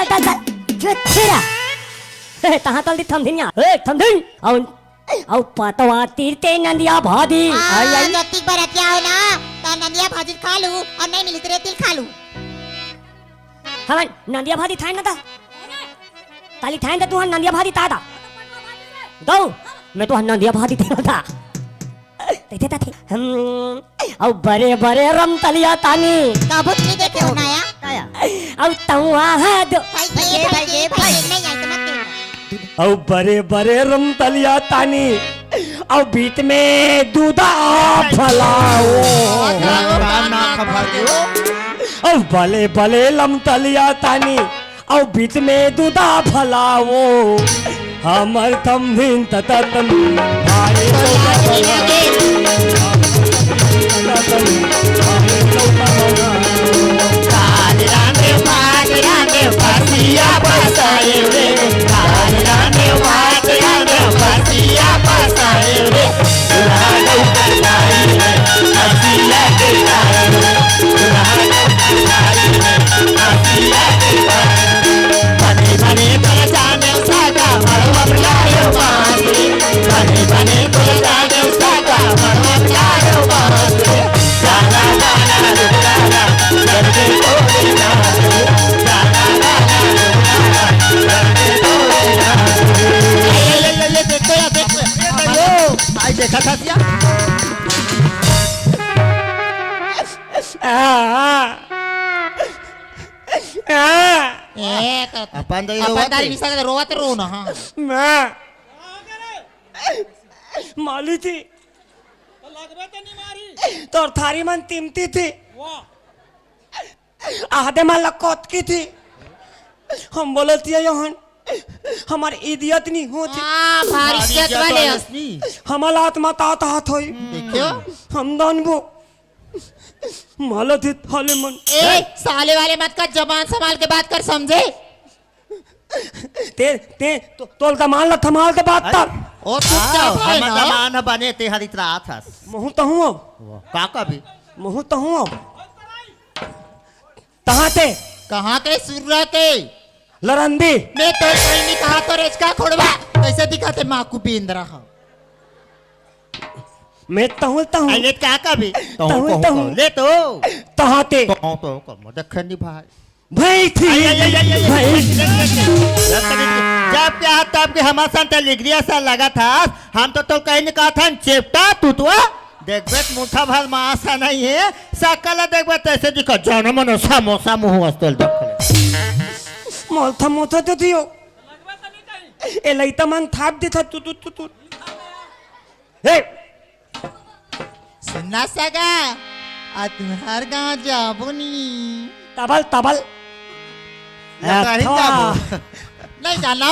छेरा तहाँ तल दी थमधिनिया थमधिन औ पतवा तीरते नंदिया भादी जत्ती बरतिया हो ना ता नंदिया भाजी खा लू और नहीं मिली तेरे तिल खा लू हवन नंदिया भादी थाई ना था ताली थाई ना तू हन नंदिया भादी ता दो मैं तो हन नंदिया भादी था ते औ बरे बरे रम तलिया तानी काबूत नहीं देखे हो ना या औ तवा दो भाई नहीं आई तो मत औ बरे बरे रम तलिया तानी औ बीच में दूधा फलाओ औ भले भले लम तलिया तानी औ बीच में दूधा फलाओ हमर थमधिन ततन भाई देखा था क्या अपन दारी निशा का रोवत रो ना हां मैं माली थी तो लगबे तो नहीं मारी तो थारी मन तिमती थी आधे मन लकोत की थी हम बोलती है यहाँ हमारी इदियत नहीं होती भारी इज्जत वाले हमारा आत्मा तात हाथ होई देखियो हम दानबो मालत थाले मन साले वाले मत कर जबान संभाल के बात कर समझे ते तोल का मान ला थमाल के बात कर ओ चुपचाप है ना जमान बने ते हरी तरह था महू तो हूँ काका भी महू तो हूँ कहाँ ते सुर के लरंदी मैं तो कहीं नहीं कहा तो रेचका खोड़वा कैसे दिखाते माँ को पींद रहा मैं तहूँ ले काका भी तहूँ ले तो तहाते तो दखनी भाई भाई थी भाई जब क्या तब के हमारे साथ लिग्रिया सा लगा था हम तो कहीं नहीं कहा था चेपटा तुतवा देखबे मुठा भर मासा नहीं है सकल देखबे तैसे दिखा जानो मनो समोसा मुंह वस्तुल दखले मोथा मोथा तो दियो ए लइता मन थाप दे था तू ए सुनना सगा आ तुम्हार गांव जाबो नी तबल नहीं जाना